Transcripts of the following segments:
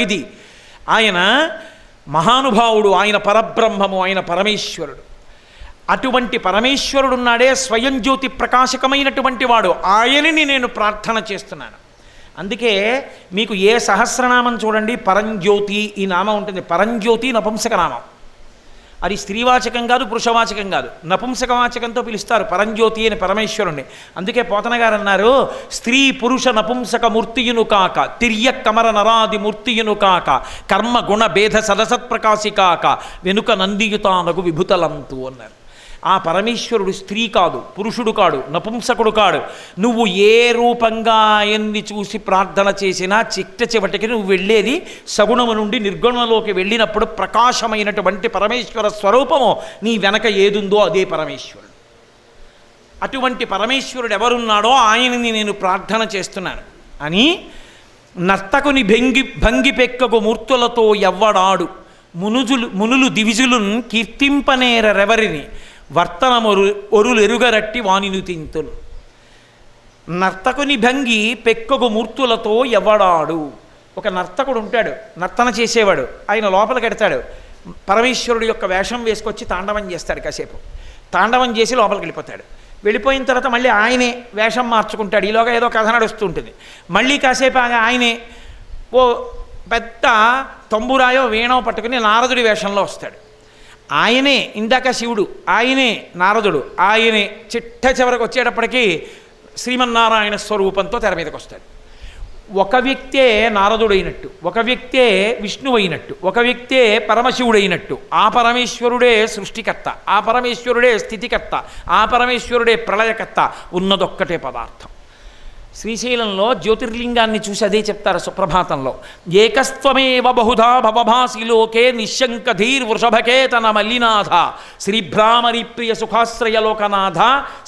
ఇది ఆయన మహానుభావుడు, ఆయన పరబ్రహ్మము, ఆయన పరమేశ్వరుడు. అటువంటి పరమేశ్వరుడున్నాడే స్వయం జ్యోతి ప్రకాశకమైనటువంటి వాడు, ఆయనని నేను ప్రార్థన చేస్తున్నాను. అందుకే మీకు ఏ సహస్రనామం చూడండి, పరంజ్యోతి ఈ నామం ఉంటుంది. పరంజ్యోతి నపుంసక నామం, అది స్త్రీవాచకం కాదు, పురుషవాచకం కాదు, నపుంసకవాచకంతో పిలుస్తారు పరంజ్యోతి అని పరమేశ్వరుణ్ణి. అందుకే పోతన గారు అన్నారు, స్త్రీ పురుష నపుంసక మూర్తియును కాక, తిర్య కమర నరాది మూర్తియును కాక, కర్మ గుణ భేద సదసత్ప్రకాశి కాక, వెనుక నందియుతానగు విభుతలంతు అన్నారు. ఆ పరమేశ్వరుడు స్త్రీ కాదు, పురుషుడు కాడు, నపుంసకుడు కాడు. నువ్వు ఏ రూపంగా ఆయన్ని చూసి ప్రార్థన చేసినా చిట్ట చివటికి నువ్వు వెళ్ళేది సగుణము నుండి నిర్గుణంలోకి వెళ్ళినప్పుడు ప్రకాశమైనటువంటి పరమేశ్వర స్వరూపము నీ వెనక ఏదుందో అదే పరమేశ్వరుడు. అటువంటి పరమేశ్వరుడు ఎవరున్నాడో ఆయనని నేను ప్రార్థన చేస్తున్నాను అని, నర్తకుని భంగి పెక్కగు మూర్తులతో ఎవ్వడాడు, మునులు దివిజులున్ కీర్తింపనేరెవరిని, వర్తనమొరులు ఎరుగరట్టి వానిను తింతులు. నర్తకుని భంగి పెక్కగు మూర్తులతో ఎవడాడు. ఒక నర్తకుడు ఉంటాడు, నర్తన చేసేవాడు. ఆయన లోపలికి ఎడతాడు, పరమేశ్వరుడు యొక్క వేషం వేసుకొచ్చి తాండవం చేస్తాడు. కాసేపు తాండవం చేసి లోపలికి వెళ్ళిపోతాడు. వెళ్ళిపోయిన తర్వాత మళ్ళీ ఆయనే వేషం మార్చుకుంటాడు. ఈలోగా ఏదో కథ నడుస్తూ ఉంటుంది. మళ్ళీ కాసేపు ఆయనే ఓ పెద్ద తంబురాయో వీణో పట్టుకుని నారదుడి వేషంలో వస్తాడు. ఆయనే ఇందాక శివుడు, ఆయనే నారదుడు, ఆయనే చిట్ట చివరికి వచ్చేటప్పటికీ శ్రీమన్నారాయణ స్వరూపంతో తెర మీదకి వస్తాడు. ఒక వ్యక్తే నారదుడైనట్టు, ఒక వ్యక్తే విష్ణువు అయినట్టు, ఒక వ్యక్తే పరమశివుడైనట్టు. ఆ పరమేశ్వరుడే సృష్టికర్త, ఆ పరమేశ్వరుడే స్థితికర్త, ఆ పరమేశ్వరుడే ప్రళయకర్త. ఉన్నదొక్కటే పదార్థం. శ్రీశైలంలో జ్యోతిర్లింగాన్ని చూసి అదే చెప్తారు సుప్రభాతంలో. ఏకస్త్వమేవ బహుధా భవభాసి లోకే నిశంకధీర్ వృషభకేతన మల్లినాథ, శ్రీభ్రామరి ప్రియ సుఖాశ్రయలోకనాథ,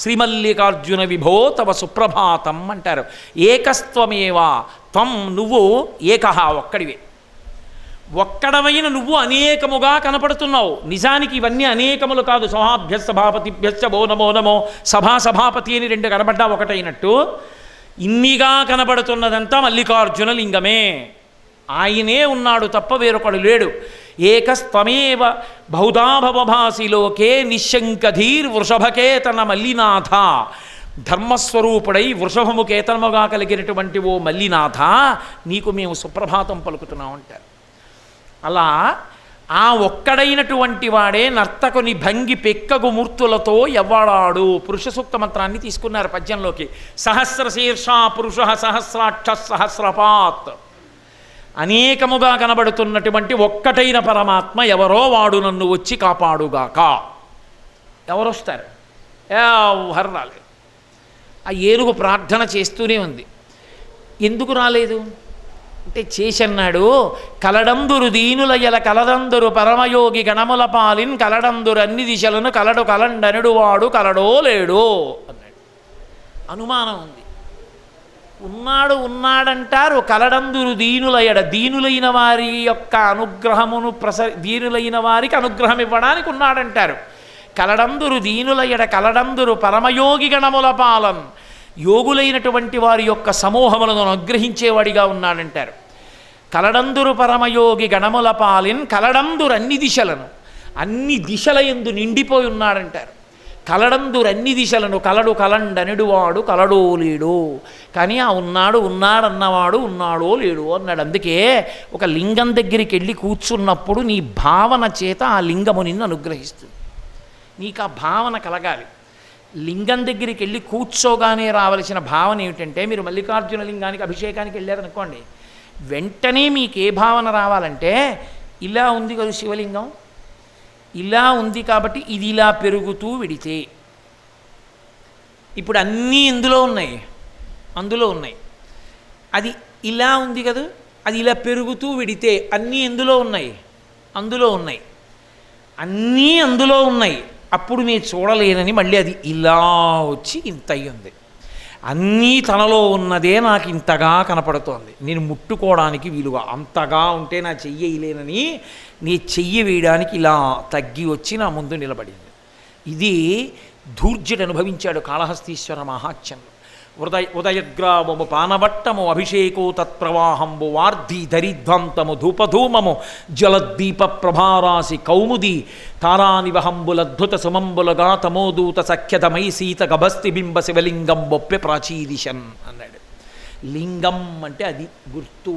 శ్రీమల్లికార్జున విభో తవ సుప్రభాతం అంటారు. ఏకస్త్వమేవ, త్వం నువ్వు ఏకహ ఒక్కడివే. ఒక్కడవైన నువ్వు అనేకముగా కనపడుతున్నావు. నిజానికి ఇవన్నీ అనేకములు కాదు. సభాభ్య సభాపతిభ్యశ్చ భో నమో నమో, సభాపతి అని రెండు కనపడ్డా ఒకటైనట్టు ఇన్నిగా కనబడుతున్నదంతా మల్లికార్జున లింగమే. ఆయనే ఉన్నాడు తప్ప వేరొకడు లేడు. ఏకస్త్వమేవ బహుధా భవభాసి లోకే నిశంకధీర్ వృషభకేతన మల్లినాథ, ధర్మస్వరూపుడై వృషభము కేతనముగా కలిగినటువంటి ఓ మల్లినాథ, నీకు మేము సుప్రభాతం పలుకుతున్నాం అంటారు. అలా ఆ ఒక్కడైనటువంటి వాడే నర్తకుని భంగి పెక్కగు మూర్తులతో ఎవ్వడాడు. పురుష సూక్త మంత్రాన్ని తీసుకున్నారు పద్యంలోకి. సహస్రశీర్ష పురుష సహస్రాక్ష సహస్రపాత్, అనేకముగా కనబడుతున్నటువంటి ఒక్కటైన పరమాత్మ ఎవరో వాడు నన్ను వచ్చి కాపాడుగాక. ఎవరొస్తారు? ఎవరు రాలేదు. ఆ ఏనుగు ప్రార్థన చేస్తూనే ఉంది. ఎందుకు రాలేదు అంటే, చేసన్నాడు, కలడందురు దీనులయల కలదందురు పరమయోగి గణముల పాలిన్, కలడందురు అన్ని దిశలను కలడు కలండనుడు వాడు కలడో లేడో అన్నాడు. అనుమానం ఉంది. ఉన్నాడంటారు. కలడందురు దీనులయడ, దీనులైన వారి యొక్క అనుగ్రహమును దీనులైన వారికి అనుగ్రహం ఇవ్వడానికి ఉన్నాడంటారు. కలడందురు దీనులయడ కలడందురు పరమయోగి గణముల పాలన్, యోగులైనటువంటి వారి యొక్క సమూహములను అనుగ్రహించేవాడిగా ఉన్నాడంటారు. కలడందురు పరమయోగి గణముల పాలిన్, కలడందురు అన్ని దిశలను, అన్ని దిశల యందు నిండిపోయి ఉన్నాడంటారు. కలడందురు అన్ని దిశలను కలడు కలండనుడు వాడు కలడో లేడు. కానీ ఆ ఉన్నాడన్నవాడు ఉన్నాడో లేడు అన్నాడు. అందుకే ఒక లింగం దగ్గరికి వెళ్ళి కూర్చున్నప్పుడు నీ భావన చేత ఆ లింగము నిన్ను అనుగ్రహిస్తుంది. నీకు ఆ భావన కలగాలి. లింగం దగ్గరికి వెళ్ళి కూర్చోగానే రావలసిన భావన ఏమిటంటే, మీరు మల్లికార్జున లింగానికి అభిషేకానికి వెళ్ళారనుకోండి, వెంటనే మీకు ఏ భావన రావాలంటే, ఇలా ఉంది కదా శివలింగం, ఇలా ఉంది కాబట్టి ఇది ఇలా పెరుగుతూ విడితే, ఇప్పుడు అన్నీ అందులో ఉన్నాయి. అది ఇలా ఉంది కదా, అది ఇలా పెరుగుతూ విడితే అన్నీ అందులో ఉన్నాయి. అన్నీ అందులో ఉన్నాయి. అప్పుడు నేను చూడలేనని మళ్ళీ అది ఇలా వచ్చి ఇంత అయ్యింది. అన్నీ తనలో ఉన్నదే నాకు ఇంతగా కనపడుతోంది. నేను ముట్టుకోవడానికి వీలుగా అంతగా ఉంటే నా చెయ్యలేనని నీ చెయ్యి వేయడానికి ఇలా తగ్గి వచ్చి నా ముందు నిలబడింది. ఇది ధూర్జుడు అనుభవించాడు కాళహస్తీశ్వర మహాత్మ్యంలో. ఉదయగ్రామము పానవట్టము అభిషేకో తత్ప్రవాహంబు వార్ధి ధరిధ్వంతము ధూపధూమము జలద్దీప ప్రభారాశి కౌముది తారానివహంబులద్భుత సుమంబులగా తమోదూత సఖ్యతమై సీత గభస్తి బింబ శివలింగం బొప్పె ప్రాచీదిశన్ అన్నాడు. లింగం అంటే అది గుర్తు,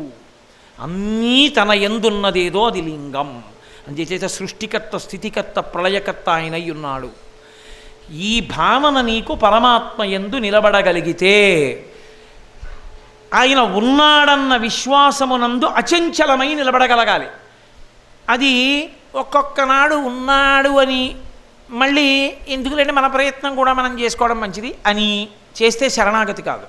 అన్నీ తన ఎందున్నదేదో అది లింగం. అందుచేత సృష్టికర్త స్థితికర్త ప్రళయకర్త ఆయనై ఉన్నాడు. ఈ భావన నీకు పరమాత్మ యందు నిలబడగలిగితే ఆయన ఉన్నాడన్న విశ్వాసమునందు అచంచలమై నిలబడగలగాలి. అది ఒక్కొక్క నాడు ఉన్నాడు అని మళ్ళీ ఎందుకులేంటే మన ప్రయత్నం కూడా మనం చేసుకోవడం మంచిది అని చేస్తే శరణాగతి కాదు.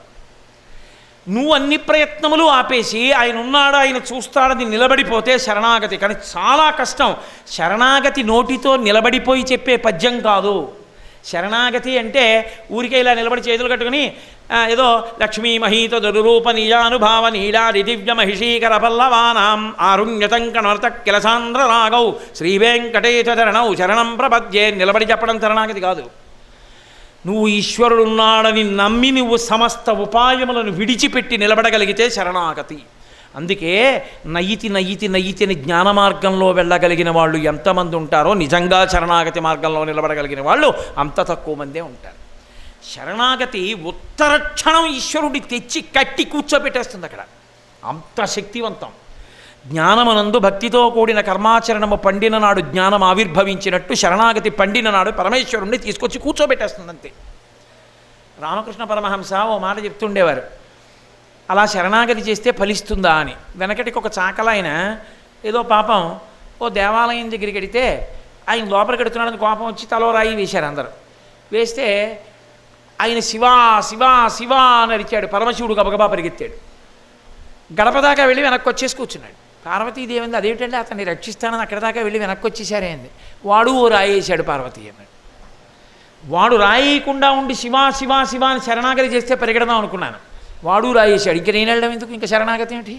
నువ్వు అన్ని ప్రయత్నములు ఆపేసి ఆయన ఉన్నాడు ఆయన చూస్తాడని నిలబడిపోతే శరణాగతి. కానీ చాలా కష్టం. శరణాగతి నోటితో నిలబడిపోయి చెప్పే పద్యం కాదు. శరణాగతి అంటే ఊరికే ఇలా నిలబడి చేతులు కట్టుకుని ఏదో లక్ష్మీ మహీత దురూప నీజానుభావ నీడాది దివ్య మహిషీకర పల్లవానాం ఆరుణ్యతంకనర్త కిలసాంధ్ర రాగౌ శ్రీ వెంకటేశ చరణౌ శరణం ప్రపద్యే నిలబడి చెప్పడం శరణాగతి కాదు. నువ్వు ఈశ్వరుడున్నాడని నమ్మి నువ్వు సమస్త ఉపాయములను విడిచిపెట్టి నిలబడగలిగితే శరణాగతి. అందుకే నయితి నయితి నయితిని జ్ఞాన మార్గంలో వెళ్ళగలిగిన వాళ్ళు ఎంతమంది ఉంటారో నిజంగా శరణాగతి మార్గంలో నిలబడగలిగిన వాళ్ళు అంత తక్కువ మందే ఉంటారు. శరణాగతి ఉత్తరక్షణం ఈశ్వరుడి తెచ్చి కట్టి కూర్చోబెట్టేస్తుంది అక్కడ. అంత శక్తివంతం. జ్ఞానమునందు భక్తితో కూడిన కర్మాచరణము పండిన నాడు జ్ఞానం ఆవిర్భవించినట్టు శరణాగతి పండిన నాడు పరమేశ్వరుణ్ణి తీసుకొచ్చి కూర్చోబెట్టేస్తుంది అంతే. రామకృష్ణ పరమహంస ఓ మాట చెప్తుండేవారు, అలా శరణాగతి చేస్తే ఫలిస్తుందా అని. వెనకటికి ఒక చాకలాయన ఏదో పాపం ఓ దేవాలయం దగ్గరికి వెడితే ఆయన లోపలికి వెడుతున్నాడని కోపం వచ్చి తలో రాయి వేశారు అందరూ. వేస్తే ఆయన శివా శివా శివా అని అరిచాడు. పరమశివుడు గబగబా పరిగెత్తాడు. గడప దాకా వెళ్ళి వెనక్కి వచ్చేసి కూర్చున్నాడు. పార్వతీదేవి అంది, అదేమిటంటే అతన్ని రక్షిస్తానని అక్కడ దాకా వెళ్ళి వెనక్కి వచ్చేసారే అంది. వాడు ఓ రాయేశాడు పార్వతీ అన్నాడు. వాడు రాయకుండా ఉండి శివా శివా శివా అని శరణాగతి చేస్తే పరిగెడదాం అనుకున్నాను. వాడు రాయేశాడు. ఇంక నేను వెళ్ళడం ఎందుకు, ఇంకా శరణాగతి ఏమిటి?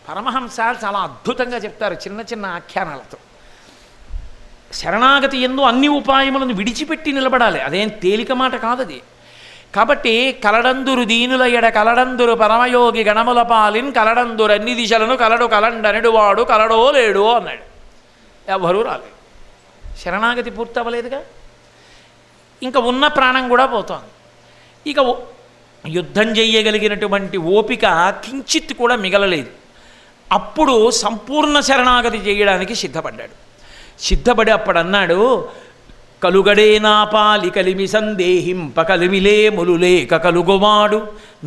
పరమహంస చాలా అద్భుతంగా చెప్తారు చిన్న చిన్న ఆఖ్యానాలతో. శరణాగతి యందు అన్ని ఉపాయములను విడిచిపెట్టి నిలబడాలి. అదేం తేలిక మాట కాదది. కాబట్టి కలడందురు దీనుల ఎడ కలడందురు పరమయోగి గణముల పాలిన్ కలడందురు అన్ని దిశలను కలడు కలండనడు వాడు కలడో లేడో అన్నాడు. ఎవరూ రాలేదు. శరణాగతి పూర్తవ్వలేదుగా. ఇంకా ఉన్న ప్రాణం కూడా పోతోంది. ఇక యుద్ధం చెయ్యగలిగినటువంటి ఓపిక కించిత్ కూడా మిగలలేదు. అప్పుడు సంపూర్ణ శరణాగతి చేయడానికి సిద్ధపడ్డాడు. సిద్ధపడి అప్పుడు అన్నాడు, కలుగడే నా పాలి కలిమి సందేహింప కలిమిలే ములులేక కలుగువాడు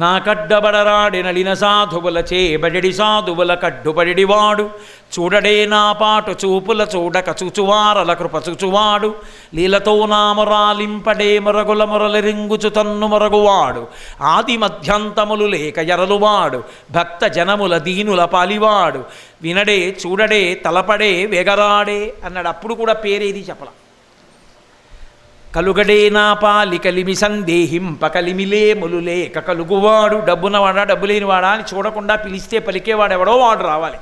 నా కడ్డబడరాడి నలిన సాధువుల చేబడి సాధువుల కడ్డుపడివాడు చూడడే నా పాటు చూపుల చూడక చూచువారల కృప చూచువాడు లీలతో నామరాలింపడే మొరగుల మొరలెరింగుచు తన్ను మొరగువాడు ఆది మధ్యంతములు లేక ఎరలువాడు భక్త జనముల దీనుల పాలివాడు వినడే చూడడే తలపడే వెగరాడే అన్నాడు. అప్పుడు కూడా పేరేది చెప్పల. కలుగడే నా పాలి కలిమి సందేహింప కలిమిలే ములులేక కలుగువాడు డబ్బునవాడా డబ్బు లేనివాడా అని చూడకుండా పిలిస్తే పలికేవాడెవడో వాడు రావాలి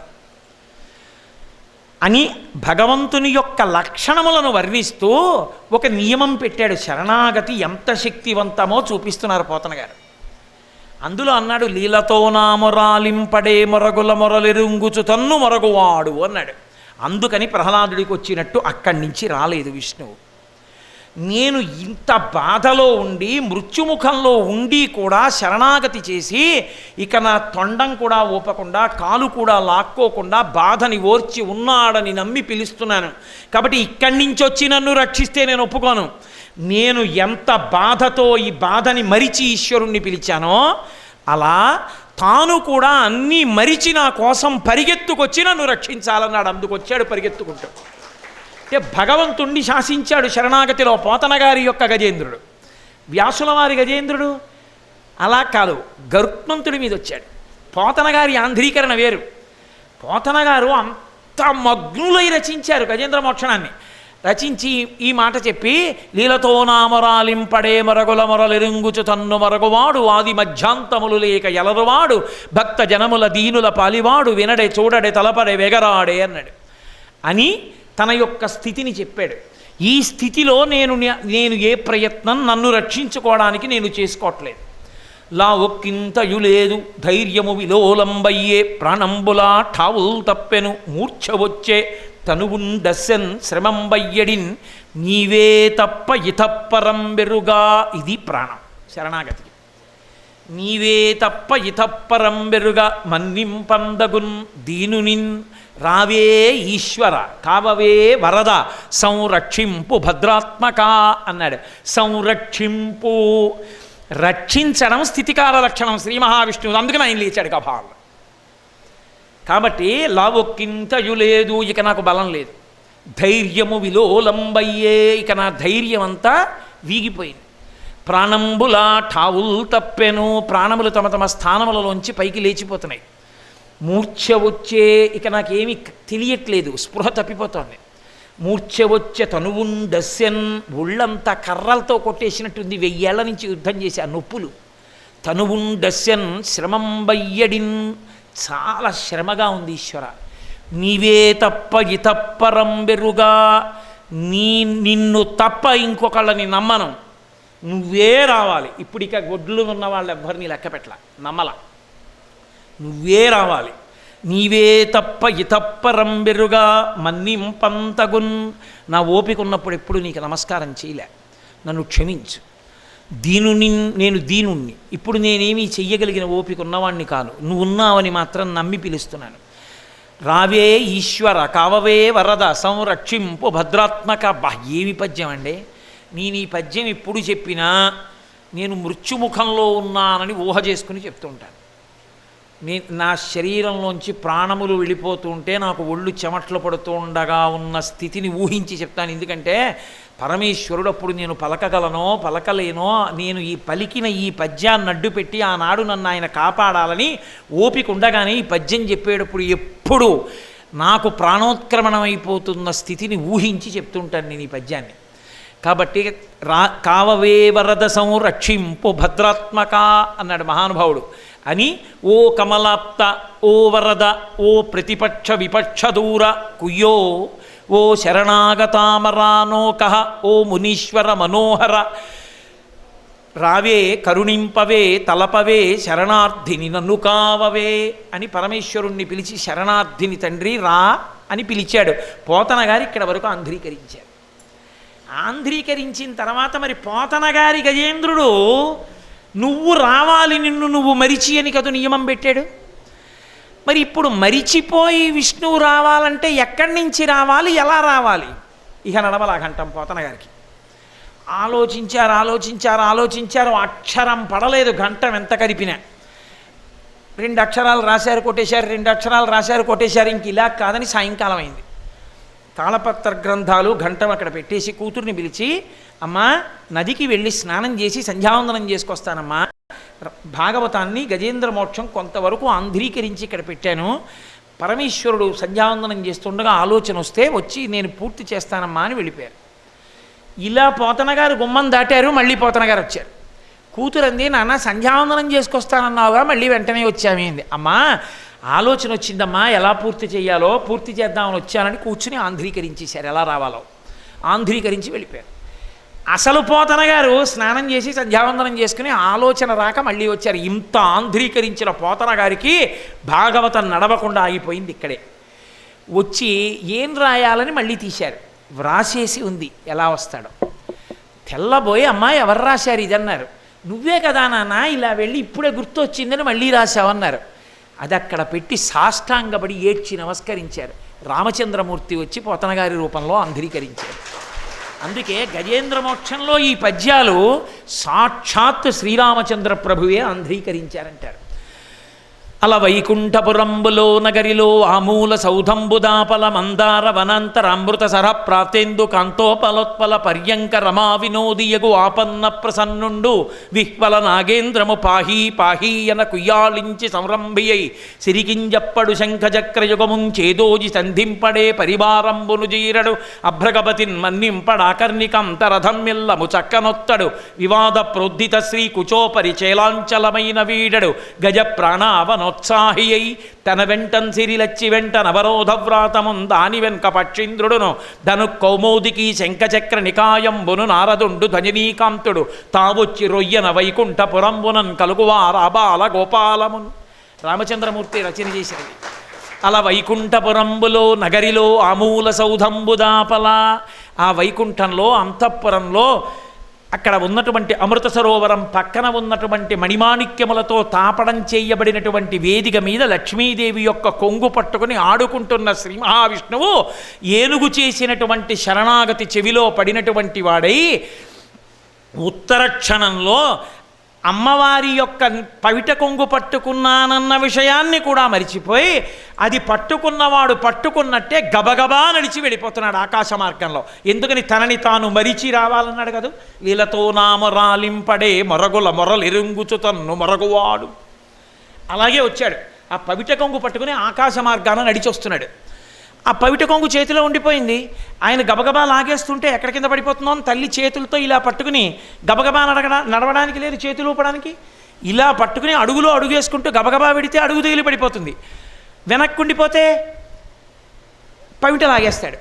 అని భగవంతుని యొక్క లక్షణములను వర్ణిస్తూ ఒక నియమం పెట్టాడు. శరణాగతి ఎంత శక్తివంతమో చూపిస్తున్నారు పోతన గారు. అందులో అన్నాడు, లీలతో నా మొరాలింపడే మొరగుల మొరలెరుంగుచు తన్ను మొరగువాడు అన్నాడు. అందుకని ప్రహ్లాదుడికి వచ్చినట్టు అక్కడి నుంచి రాలేదు విష్ణువు. నేను ఇంత బాధలో ఉండి మృత్యుముఖంలో ఉండి కూడా శరణాగతి చేసి ఇక నా తొండం కూడా ఊపకుండా కాలు కూడా లాక్కోకుండా బాధని ఓర్చి ఉన్నాడని నమ్మి పిలుస్తున్నాను. కాబట్టి ఇక్కడి నుంచి వచ్చి నన్ను రక్షిస్తే నేను ఒప్పుకోను. నేను ఎంత బాధతో ఈ బాధని మరిచి ఈశ్వరుణ్ణి పిలిచానో అలా తాను కూడా అన్నీ మరిచి నా కోసం పరిగెత్తుకొచ్చి నన్ను రక్షించాలన్నాడు. అందుకొచ్చాడు పరిగెత్తుకుంటూ. అంటే భగవంతుణ్ణి శాసించాడు శరణాగతిలో పోతన గారి యొక్క గజేంద్రుడు. వ్యాసుల వారి గజేంద్రుడు అలా కాదు, గరుత్మంతుడి మీద వచ్చాడు. పోతన గారి ఆంధ్రీకరణ వేరు. పోతన గారు అంత మగ్నులై రచించారు గజేంద్ర మోక్షణాన్ని. రచించి ఈ మాట చెప్పి, లీలతో నామరాలింపడే మరగుల మొరలెరుంగుచు తన్ను మరగువాడు ఆది మధ్యాంతములు లేక ఎలరువాడు భక్త జనముల దీనుల పాలివాడు వినడే చూడడే తలపడే వెగరాడే అన్నాడు అని తన యొక్క స్థితిని చెప్పాడు. ఈ స్థితిలో నేను ఏ ప్రయత్నం నన్ను రక్షించుకోవడానికి నేను చేసుకోవట్లేదు. లా ఒక్కింతయు లేదు ధైర్యము విలోలంబయ్యే ప్రాణంబులా ఠావుల్ తప్పెను మూర్ఛ వచ్చే తనువుండస్సెన్ శ్రమంబయ్యడిన్ నీవే తప్ప ఇతప్పరం బెరుగా. ఇది ప్రాణం శరణాగతికి. నీవే తప్ప ఇతప్పరం బెరుగా మన్నింపందగున్ దీనునిన్ రావే ఈశ్వర కావవే వరద సంరక్షింపు భద్రాత్మక అన్నాడు. సంరక్షింపు, రక్షించడం స్థితికాల లక్షణం శ్రీ మహావిష్ణువు. అందుకని ఆయన లేచాడు కపాలం. కాబట్టి లావొక్కింతయు లేదు, ఇక నాకు బలం లేదు. ధైర్యము విలోలంబయ్యే, ఇక నా ధైర్యం అంతా వీగిపోయింది. ప్రాణంబులా ఠావుల్ తప్పెను, ప్రాణములు తమ తమ స్థానములలోంచి పైకి లేచిపోతున్నాయి. మూర్ఛ వచ్చే, ఇక నాకేమీ తెలియట్లేదు, స్పృహ తప్పిపోతోంది. మూర్ఛ వచ్చే తనువుండస్యన్, ఒళ్ళంతా కర్రలతో కొట్టేసినట్టుంది. 1000 ఏళ్ల నుంచి యుద్ధం చేసి ఆ నొప్పులు. తనువుండస్యన్ శ్రమంబయ్యడిన్, చాలా శ్రమగా ఉంది ఈశ్వర. నీవే తప్ప ఇతప్పరం బెరుగా, నిన్ను తప్ప ఇంకొకళ్ళని నమ్మను, నువ్వే రావాలి. ఇప్పుడు ఇక గొడ్లు ఉన్న వాళ్ళు ఎవ్వరిని లెక్క పెట్టల, నమ్మల, నువ్వే రావాలి. నీవే తప్ప ఇతప్పరం బెరుగా మన్నింపంతగున్, నా ఓపిక ఉన్నప్పుడు ఎప్పుడు నీకు నమస్కారం చేయలే, నన్ను క్షమించు. నేను దీనుణ్ణి, ఇప్పుడు నేనేమీ చెయ్యగలిగిన ఓపిక ఉన్నవాణ్ణి కాను, నువ్వు ఉన్నావని మాత్రం నమ్మి పిలుస్తున్నాను. రావే ఈశ్వర కావవే వరద సంరక్షింపు భద్రాత్మక. ఏమి పద్యం అండి! నేను ఈ పద్యం ఎప్పుడు చెప్పినా నేను మృత్యుముఖంలో ఉన్నానని ఊహ చేసుకుని చెప్తుంటాను. నా శరీరంలోంచి ప్రాణములు వెళ్ళిపోతూ ఉంటే నాకు ఒళ్ళు చెమట్లు పడుతూ ఉండగా ఉన్న స్థితిని ఊహించి చెప్తాను. ఎందుకంటే పరమేశ్వరుడు అప్పుడు నేను పలకగలనో పలకలేనో, నేను ఈ పలికిన ఈ పద్యాన్ని అడ్డు పెట్టి ఆనాడు నన్ను ఆయన కాపాడాలని ఓపిక ఉండగానే ఈ పద్యం చెప్పేటప్పుడు ఎప్పుడు నాకు ప్రాణోత్క్రమణం అయిపోతున్న స్థితిని ఊహించి చెప్తుంటాను నేను ఈ పద్యాన్ని. కాబట్టి కావవే వరద సంరక్షింపు భద్రాత్మక అన్నాడు మహానుభావుడు. అని ఓ కమలాప్త, ఓ వరద, ఓ ప్రతిపక్ష విపక్ష దూర కుయ్యో, ఓ శరణాగతామరానోక, ఓ మునీశ్వర మనోహర రావే కరుణింపవే తలపవే శరణార్థిని నన్ను కావవే అని పరమేశ్వరుణ్ణి పిలిచి శరణార్థిని తండ్రి రా అని పిలిచాడు. పోతన గారు ఇక్కడ వరకు ఆంధ్రీకరించారు. ఆంధ్రీకరించిన తర్వాత మరి పోతన గారి గజేంద్రుడు నువ్వు రావాలి, నిన్ను నువ్వు మరిచి అని కదా నియమం పెట్టాడు. మరి ఇప్పుడు మరిచిపోయి విష్ణువు రావాలంటే ఎక్కడి నుంచి రావాలి, ఎలా రావాలి? ఇక నడవలా ఘంటం పోతన గారికి. ఆలోచించారు, అక్షరం పడలేదు ఘంటం ఎంత కదిపినా. 2 అక్షరాలు రాశారు కొట్టేశారు, 2 అక్షరాలు రాశారు కొట్టేశారు. ఇంక ఇలా కాదని సాయంకాలం అయింది. తాళపత్ర గ్రంథాలు ఘంటం అక్కడ పెట్టేసి కూతుర్ని పిలిచి, అమ్మా నదికి వెళ్ళి స్నానం చేసి సంధ్యావందనం చేసుకొస్తానమ్మా, భాగవతాన్ని గజేంద్ర మోక్షం కొంతవరకు ఆంధ్రీకరించి ఇక్కడ పెట్టాను, పరమేశ్వరుడు సంధ్యావందనం చేస్తుండగా ఆలోచన వస్తే వచ్చి నేను పూర్తి చేస్తానమ్మా అని వెళ్ళిపోయారు. ఇలా పోతన గారు గుమ్మం దాటారు, మళ్ళీ పోతన గారు వచ్చారు. కూతురు అంది, నాన్న సంధ్యావందనం చేసుకొస్తానన్నావుగా మళ్ళీ వెంటనే వచ్చామేంది? అమ్మా ఆలోచన వచ్చిందమ్మా, ఎలా పూర్తి చేయాలో పూర్తి చేద్దామని వచ్చానని కూర్చుని ఆంధ్రీకరించేశారు, ఎలా రావాలో ఆంధ్రీకరించి వెళ్ళిపోయారు. అసలు పోతన గారు స్నానం చేసి సంధ్యావందనం చేసుకుని ఆలోచన రాక మళ్ళీ వచ్చారు. ఇంత ఆంధ్రీకరించిన పోతన గారికి భాగవతం నడవకుండా ఆగిపోయింది ఇక్కడే. వచ్చి ఏం రాయాలని మళ్ళీ తీశారు. వ్రాసేసి ఉంది, ఎలా వస్తాడో తెల్లబోయి, అమ్మా ఎవరు రాశారు ఇది అన్నారు. నువ్వే కదా నాన్న, ఇలా వెళ్ళి ఇప్పుడే గుర్తు వచ్చిందని మళ్ళీ రాశావన్నారు. అది అక్కడ పెట్టి సాష్టాంగపడి ఏడ్చి నమస్కరించారు. రామచంద్రమూర్తి వచ్చి పోతన గారి రూపంలో ఆంధ్రీకరించారు. అందుకే గజేంద్ర మోక్షంలో ఈ పద్యాలు సాక్షాత్ శ్రీరామచంద్ర ప్రభువే ఆంధ్రీకరించారంటారు. అల వైకుంఠపురంబులో నగరిలో ఆమూల సౌధంబుదాపల మందార వనాంతరామృత సర ప్రాతేందు కాంతోపలోత్పల పర్యంక రమా వినోదియగు ఆపన్న ప్రసన్నుండు విహ్వల నాగేంద్రము పాహీ పాహీయన కుయ్యాళించి సంరంభియై సిరికింజప్పడు శంఖచక్రయుగముంచేదోజి సంధింపడే పరివారంబును జీరడు అభ్రగపతిన్ మన్నింపడాకర్ణికంతరథమ్మిల్లము చక్కనొత్తడు వివాద ప్రోద్ధిత శ్రీ కుచోపరి చేలాంచలమైన వీడడు గజ ప్రాణావనో నోత్సాహి అయి తన వెంటన్ సిరిలచ్చి వెంట నవరోధవ్రాతమున్ దాని వెనుక పక్షీంద్రుడును ధను కౌమోదికి శంఖచక్ర నికాయంబును నారదుండు ధజనీకాంతుడు తావొచ్చి రొయ్యన వైకుంఠపురంబునన్ కలుగువారాబాల గోపాలమున్. రామచంద్రమూర్తి రచన చేసినది. అలా వైకుంఠపురంబులో నగరిలో ఆమూల సౌధంబుదాపల, ఆ వైకుంఠంలో అంతఃపురంలో అక్కడ ఉన్నటువంటి అమృత సరోవరం పక్కన ఉన్నటువంటి మణిమాణిక్యములతో తాపడం చేయబడినటువంటి వేదిక మీద లక్ష్మీదేవి యొక్క కొంగు పట్టుకుని ఆడుకుంటున్న శ్రీ మహావిష్ణువు ఏనుగు చేసినటువంటి శరణాగతి చెవిలో పడినటువంటి వాడై ఉత్తర క్షణంలో అమ్మవారి యొక్క పవిట కొంగు పట్టుకున్నానన్న విషయాన్ని కూడా మరిచిపోయి అది పట్టుకున్నవాడు పట్టుకున్నట్టే గబగబా నడిచి వెళ్ళిపోతున్నాడు ఆకాశ మార్గంలో. ఎందుకని తనని తాను మరిచి రావాలన్నాడు కదా. లీలతో నామరాలింపడే మొరగుల మొరలెరుంగుచు తన్ను మొరగువాడు. అలాగే వచ్చాడు. ఆ పవిట కొంగు పట్టుకుని ఆకాశ మార్గాన నడిచి వస్తున్నాడు. ఆ పవిట కొంగు చేతిలో ఉండిపోయింది. ఆయన గబగబా లాగేస్తుంటే ఎక్కడ కింద పడిపోతుందో అని తల్లి చేతులతో ఇలా పట్టుకుని గబగబా నడవడానికి లేదు, చేతులు ఊపడానికి ఇలా పట్టుకుని అడుగులో అడుగేసుకుంటూ గబగబా పెడితే అడుగు తగిలి పడిపోతుంది. వెనక్కుండిపోతే పవిట లాగేస్తాడు.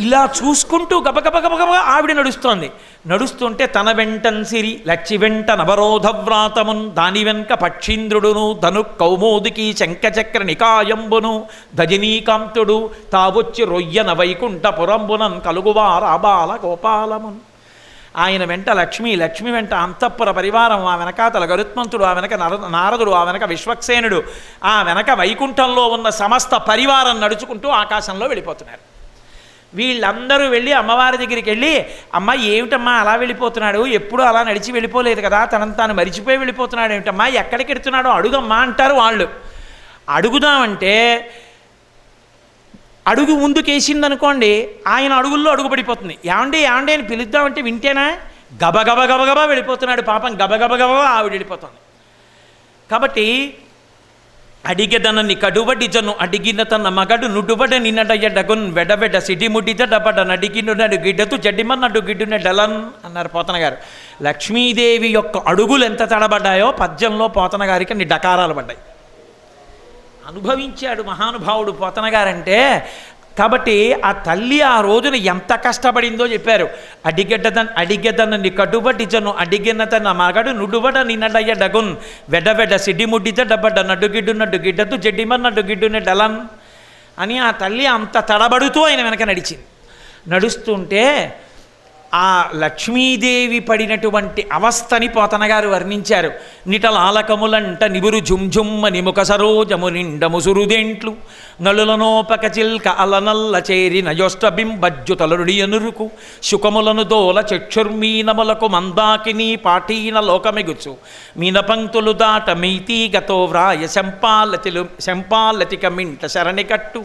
ఇలా చూసుకుంటూ గబగబ గబగబా ఆవిడ నడుస్తోంది. నడుస్తుంటే తన వెంటన్ సిరి లచ్చి వెంట నవరోధవ్రాతమున్ దాని వెనుక పక్షీంద్రుడును ధను కౌమోదికి శంఖచక్ర నికాయంబును ధజనీకాంతుడు తావొచ్చి రొయ్యన వైకుంఠపురంబునన్ కలుగువారాబాల గోపాలమున్. ఆయన వెంట లక్ష్మి, లక్ష్మి వెంట అంతఃపుర పరివారం, ఆ వెనకాతల గరుత్మంతుడు, ఆ వెనక నారదుడు, ఆ వెనక విశ్వక్సేనుడు, ఆ వెనక వైకుంఠంలో ఉన్న సమస్త పరివారం నడుచుకుంటూ ఆకాశంలో వెళ్ళిపోతున్నారు. వీళ్ళందరూ వెళ్ళి అమ్మవారి దగ్గరికి వెళ్ళి, అమ్మ ఏమిటమ్మా అలా వెళ్ళిపోతున్నాడు, ఎప్పుడూ అలా నడిచి వెళ్ళిపోలేదు కదా, తనను తాను మరిచిపోయి వెళ్ళిపోతున్నాడు ఏమిటమ్మా, ఎక్కడికి వెడుతున్నాడో అడుగమ్మా అంటారు వాళ్ళు. అడుగుదామంటే అడుగు ముందుకేసిందనుకోండి, ఆయన అడుగుల్లో అడుగు పడిపోతుంది. ఏమండి ఏమండి అని పిలుద్దామంటే వింటేనా, గబగబ గబగబా వెళ్ళిపోతున్నాడు పాపం, గబగబ గబగబా ఆవిడ వెళ్ళిపోతుంది. కాబట్టి అడిగెదనని కడువడి జను అడిగిన తన మగడు నుడువడ నిన్నడయ్యడగున్ వెడవెడ సిడిముడిద డబడ నడిగినడు గిడ్డతు జడ్డిమన్నడు గిడ్డున డలన్ అన్నారు పోతన గారు. లక్ష్మీదేవి యొక్క అడుగులు ఎంత తడబడ్డాయో పద్యంలో పోతన గారికి అన్ని డకారాలు పడ్డాయి. అనుభవించాడు మహానుభావుడు పోతన గారంటే. కాబట్టి ఆ తల్లి ఆ రోజున ఎంత కష్టపడిందో చెప్పారు. అడిగెదనని కడువటి జను అడిగిన తన మగడు నుడువడ నిన్నడయ్య డగున్ వెడవెడ సిడిముడిద డబడ్డ నడుగిడ్డు నడ్డు గిడ్డతు జడ్డిమన్నడ్డు గిడ్డునే డలన్ అని ఆ తల్లి అంత తడబడుతూ ఆయన వెనక నడిచింది. నడుస్తుంటే ఆ లక్ష్మీదేవి పడినటువంటి అవస్థని పోతన గారు వర్ణించారు. నిటలాలకములంట నిబురు జుంజుమ్మని ముఖ సరోజము నిండ ముసురుదేంట్లు నలులనోపక చిల్క అలనల్ల చేరి నయోష్టబింబజ్జుతలుడి అనురుకు శుకములను దోల చక్షుర్మీనములకు మందాకిని పాఠీన లోకమెగుచు మీన పంక్తులు దాట మీతీగతో వ్రాయ శంపాలతిక మింట శరణి కట్టు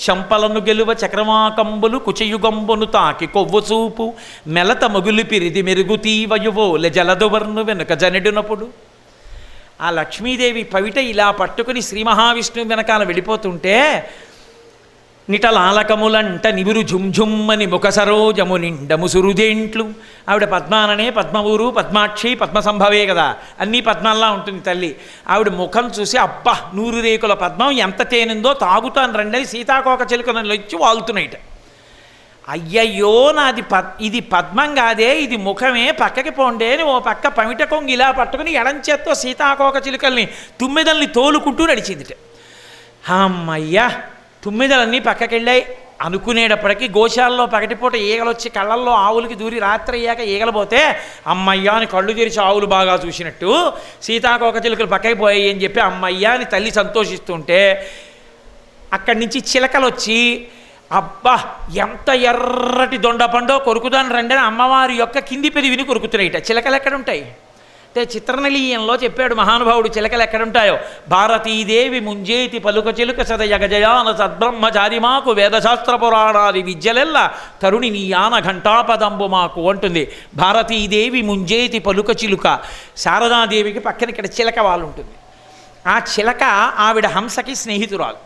శంపలను గెలువ చక్రమాకంబులు కుచయుగంబును తాకి కొవ్వు చూపు మెలత మొగులు పిరిది మెరుగు తీవయువోలె జలదువర్ను వెనుక జనెడునప్పుడు. ఆ లక్ష్మీదేవి పవిట ఇలా పట్టుకుని శ్రీ మహావిష్ణువు వెనకాల వెళ్ళిపోతుంటే నిటలాలకములంట నిబురు జుంజుమ్మని ముఖ సరోజము నిండ ముసురుదేంట్లు. ఆవిడ పద్మాననే పద్మవూరు పద్మాక్షి పద్మసంభవే కదా, అన్నీ పద్మాల్లా ఉంటుంది తల్లి. ఆవిడ ముఖం చూసి అబ్బా 100 రేకుల పద్మం ఎంత తేనిందో తాగుతాను రండి సీతాకోక చిలుకనలో ఇచ్చి వాళ్తున్నాయిట. అయ్యయ్యో నాది ఇది పద్మం కాదే, ఇది ముఖమే, పక్కకి పోండే అని ఓ పక్క పమిట కొంగి ఇలా పట్టుకుని ఎడంచేత్తో సీతాకోక చిలుకల్ని తుమ్మెదల్ని తోలుకుంటూ నడిచిందిట. అమ్మయ్యా తుమ్మెదలన్నీ పక్కకెళ్ళాయి అనుకునేటప్పటికీ గోశాలలో పగటిపూట ఈగలు వచ్చి కళ్ళల్లో ఆవులకి దూరి రాత్రి అయ్యాక ఈగలు పోతే అమ్మయ్యా అని కళ్ళు తెరిచి ఆవులు బాగా చూసినట్టు సీతాకోక చిలుకలు పక్కకి పోయాయి అని చెప్పి అమ్మయ్యా అని తల్లి సంతోషిస్తుంటే అక్కడి నుంచి చిలకలు వచ్చి అబ్బా ఎంత ఎర్రటి దొండపండో కొరుకుదాని రండి అని అమ్మవారి యొక్క కింది పెరివిని కొరుకుతున్నాయిట. చిలకలు ఎక్కడుంటాయి అంటే చిత్రనలీయంలో చెప్పాడు మహానుభావుడు చిలకలు ఎక్కడుంటాయో. భారతీదేవి ముంజేతి పలుక చిలుక సదయగజయాన సద్బ్రహ్మచారిమాకు వేదశాస్త్ర పురాణాది విద్యలెల్ల తరుణి నీ యాన ఘంటాపదంబు మాకు అంటుంది. భారతీదేవి ముంజేతి పలుక చిలుక, శారదాదేవికి పక్కన ఇక్కడ చిలక వాళ్ళు ఉంటుంది. ఆ చిలక ఆవిడ హంసకి స్నేహితురాలు.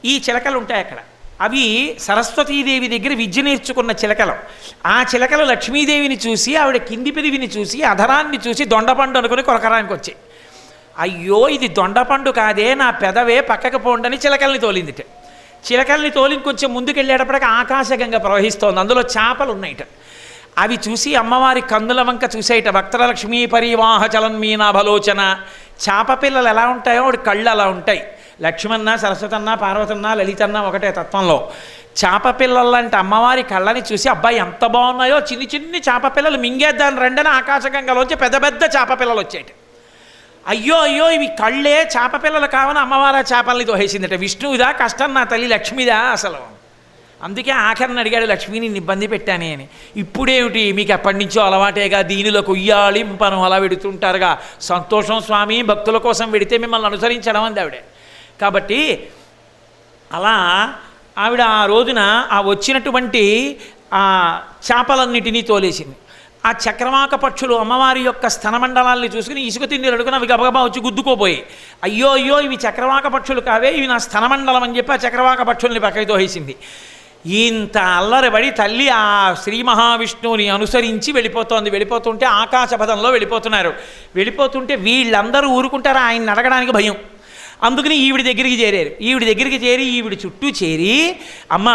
ఈ చిలకలు ఉంటాయి అక్కడ, అవి సరస్వతీదేవి దగ్గర విద్య నేర్చుకున్న చిలకలు. ఆ చిలకలు లక్ష్మీదేవిని చూసి ఆవిడ కింది పెరివిని చూసి అధరాన్ని చూసి దొండపండు అనుకుని కొరకరానికి వచ్చాయి. అయ్యో ఇది దొండపండు కాదే, నా పెదవే పక్కకు పోండని చిలకల్ని తోలిందిట. చిలకల్ని తోలి కొంచెం ముందుకెళ్ళేటప్పటికి ఆకాశగంగ ప్రవహిస్తోంది, అందులో చేపలు ఉన్నాయిట. అవి చూసి అమ్మవారి కన్నుల వంక చూసేయట. వక్త్రలక్ష్మీ పరివాహ చలన్మీనాభలోచన. చేప పిల్లలు ఎలా ఉంటాయో వాడి కళ్ళు అలా ఉంటాయి. లక్ష్మణ, సరస్వతన్న, పార్వతన్న, లలితన్న ఒకటే తత్వంలో. చేప పిల్లలంటే అమ్మవారి కళ్ళని చూసి అబ్బాయి ఎంత బాగున్నాయో, చిన్ని చిన్ని చేప పిల్లలు మింగేద్దాని రెండని ఆకాశగంగలోంచి పెద్ద పెద్ద చేప పిల్లలు వచ్చాయట. అయ్యో అయ్యో ఇవి కళ్ళే చేప పిల్లలు కావని అమ్మవారి చేపల్ని తోసేసిందట. విష్ణువుదా కష్టం, నా తల్లి లక్ష్మిదా అసలు. అందుకే ఆఖరిని అడిగాడు, లక్ష్మిని ఇబ్బంది పెట్టానే అని. ఇప్పుడేమిటి మీకు ఎప్పటి నుంచో అలవాటేగా, దీనిలో కొయ్యాళింపను అలా వెడుతుంటారుగా. సంతోషం స్వామి, భక్తుల కోసం వెడితే మిమ్మల్ని అనుసరించడం అంది ఆవిడే. కాబట్టి అలా ఆవిడ ఆ రోజున ఆ వచ్చినటువంటి ఆ చేపలన్నిటినీ తోలేసింది. ఆ చక్రవాక పక్షులు అమ్మవారి యొక్క స్తనమండలాల్ని చూసుకుని ఇసుక తిండి అడుగున అవి గబగబా వచ్చి గుద్దుకోపోయి, అయ్యో అయ్యో ఇవి చక్రవాక పక్షులు కావే, ఇవి నా స్తనమండలం అని చెప్పి ఆ చక్రవాక పక్షుల్ని పక్కకి తోసేసింది. ఇంత అల్లరిపడి తల్లి ఆ శ్రీ మహావిష్ణువుని అనుసరించి వెళ్ళిపోతుంటే ఆకాశపథంలో వెళ్ళిపోతున్నారు. వెళ్ళిపోతుంటే వీళ్ళందరూ ఊరుకుంటారా, ఆయన్ని అడగడానికి భయం. అందుకని ఈవిడి దగ్గరికి చేరారు. ఈవిడి దగ్గరికి చేరి ఈవిడి చుట్టూ చేరి, అమ్మ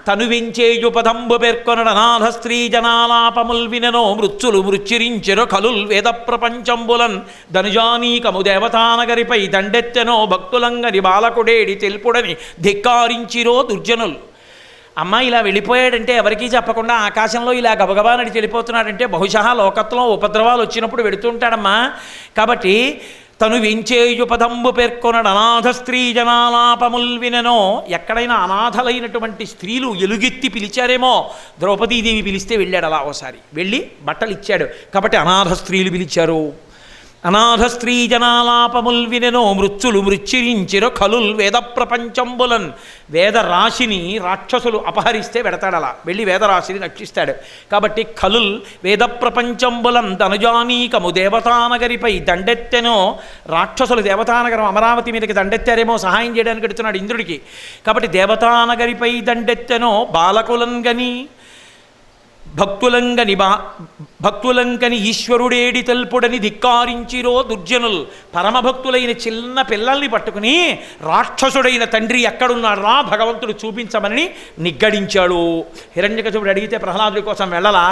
తను వెంచేయుపదంబు పేర్కొనడ నాథ స్త్రీ జనాలాపముల్ విననో మృత్యులు మృత్యురించెరో కలుల్ వేద ప్రపంచంబులన్ ధనుజానీకము దేవతానగరిపై దండెత్తెనో భక్తులంగని బాలకుడేడి తెలుపుడని ధిక్కారించిరో దుర్జనులు. అమ్మ ఇలా వెళ్ళిపోయాడంటే ఎవరికీ చెప్పకుండా ఆకాశంలో ఇలా గబగబా నడిచి వెళ్ళిపోతున్నాడంటే బహుశా లోకత్లో ఉపద్రవాలు వచ్చినప్పుడు వెడుతుంటాడమ్మా. కాబట్టి తను వెంచేయుపదంబు పేర్కొనడు అనాథ స్త్రీ జనాలాపముల్ విననో. ఎక్కడైనా అనాథలైనటువంటి స్త్రీలు ఎలుగెత్తి పిలిచారేమో, ద్రౌపదీదేవి పిలిస్తే వెళ్ళాడు. అలా ఓసారి వెళ్ళి బట్టలు ఇచ్చాడు కాబట్టి అనాథ స్త్రీలు పిలిచారు. అనాథ స్త్రీ జనాలాపముల్ వినెనో మృత్యులు మృత్యురించిరో కలుల్ వేద ప్రపంచంబులన్. వేదరాశిని రాక్షసులు అపహరిస్తే వెడతాడు, అలా వెళ్ళి వేదరాశిని రక్షిస్తాడు. కాబట్టి కలుల్ వేద ప్రపంచంబులన్ ధనుజానీకము దేవతానగరిపై దండెత్తెనో. రాక్షసులు దేవతానగరం అమరావతి మీదకి దండెత్తారేమో సహాయం చేయడానికి ఎడుతున్నాడు ఇంద్రుడికి. కాబట్టి దేవతానగరిపై దండెత్తెనో బాలకులంగని భక్తులంకని ఈశ్వరుడేడి తెల్పుడని ధిక్కారించిరో దుర్జనులు. పరమభక్తులైన చిన్న పిల్లల్ని పట్టుకుని రాక్షసుడైన తండ్రి ఎక్కడున్నాడు రా భగవంతుడు చూపించమని నిగ్గడించాడు. హిరణ్యకశిపుడు అడిగితే ప్రహ్లాదుడి కోసం వెళ్ళలా,